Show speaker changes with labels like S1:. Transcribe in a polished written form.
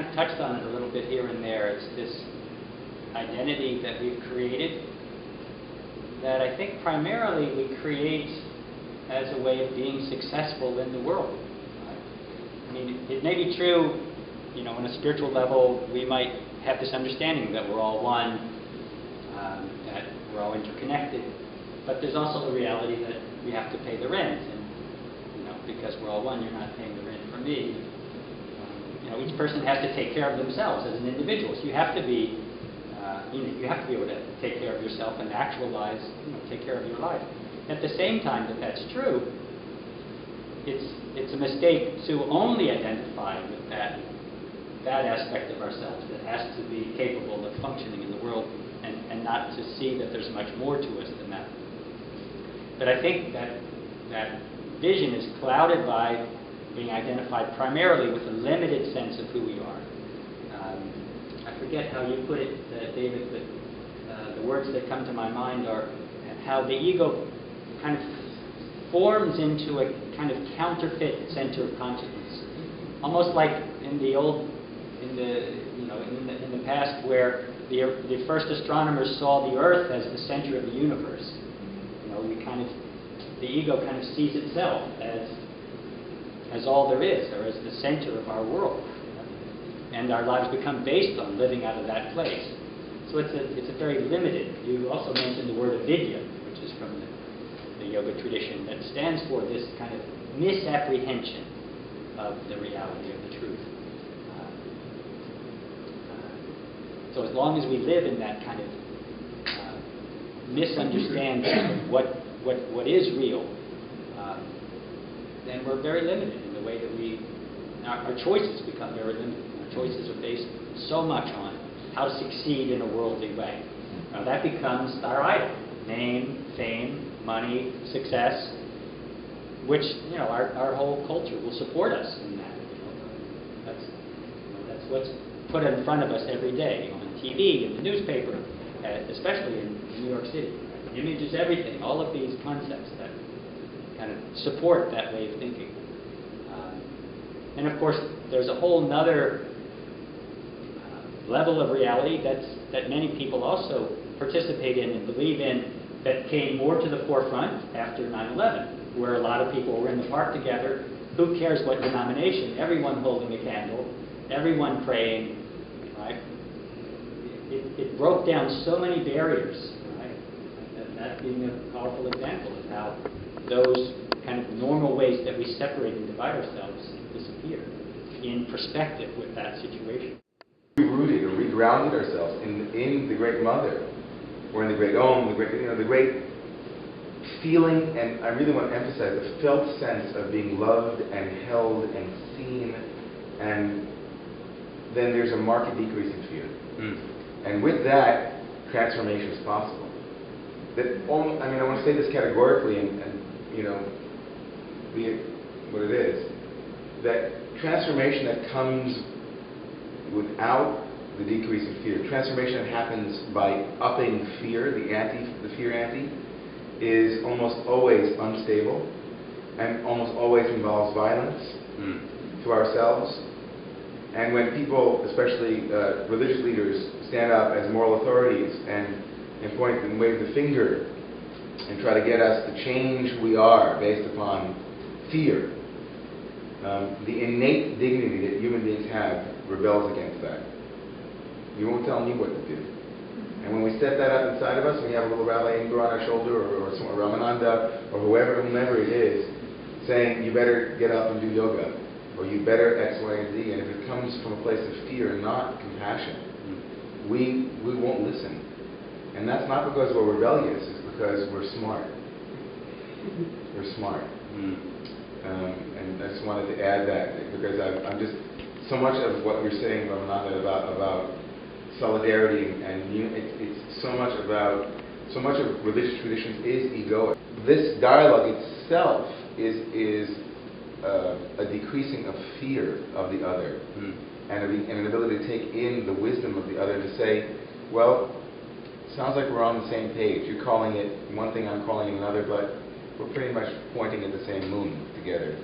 S1: of touched on it a little bit here and there. It's this identity that we've created that I think primarily we create as a way of being successful in the world. I mean, it may be true, you know, on a spiritual level, we might have this understanding that we're all one, that we're all interconnected, but there's also the reality that we have to pay the rent, and you know, because we're all one, you're not paying the rent for me. You know, each person has to take care of themselves as an individual. So you have to be, you have to be able to take care of yourself and actualize, take care of your life. At the same time that that's true, it's a mistake to only identify with that aspect of ourselves that has to be capable of functioning in the world, and not to see that there's much more to us than that. But I think that vision is clouded by being identified primarily with a limited sense of who we are. I forget how you put it, David, but the words that come to my mind are how the ego kind of forms into a kind of counterfeit center of consciousness, almost like in the past, where the first astronomers saw the Earth as the center of the universe. You know, the ego kind of sees itself as all there is, or as the center of our world, and our lives become based on living out of that place. So it's a very limited. You also mentioned the word avidya, which is from the yoga tradition, that stands for this kind of misapprehension of the reality of the truth. So as long as we live in that kind of misunderstanding of what is real, then we're very limited in the way that our choices become very limited. Our choices are based so much on how to succeed in a worldly way. Now that becomes our idol: name, fame, money, success, which our whole culture will support us in that. That's what's put in front of us every day, on TV, in the newspaper, especially in New York City. Images, everything, all of these concepts that kind of support that way of thinking. And of course, there's a whole other level of reality that many people also participate in and believe in, that came more to the forefront after 9/11, where a lot of people were in the park together. Who cares what denomination? Everyone holding a candle, everyone praying, right? It broke down so many barriers, right? That being a powerful example of how those kind of normal ways that we separate and divide ourselves disappear in perspective with that situation.
S2: We rooted or regrounded ourselves in the Great Mother, or in the Great Om, the great feeling, and I really want to emphasize the felt sense of being loved and held and seen, and then there's a marked decrease in fear. And with that, transformation is possible. I want to say this categorically and be it what it is, that transformation that comes without the decrease in fear, transformation that happens by upping fear, the fear ante, is almost always unstable and almost always involves violence to ourselves. And when people, especially religious leaders, stand up as moral authorities and point and wave the finger and try to get us to change who we are based upon fear, the innate dignity that human beings have rebels against that. You won't tell me what to do. And when we set that up inside of us, we have a little Rabbi Ingber on our shoulder, or Ramananda, or whomever it is, saying, you better get up and do yoga, or you better X, Y, and Z. And if it comes from a place of fear and not compassion, we won't listen. And that's not because we're rebellious, it's because we're smart. We're smart. And I just wanted to add that, because I'm just, so much of what you're saying, Ramananda, about solidarity and it's so much of religious traditions is egoic. This dialogue itself is a decreasing of fear of the other, and an ability to take in the wisdom of the other, to say, well, sounds like we're on the same page. You're calling it one thing, I'm calling it another, but we're pretty much pointing at the same moon together.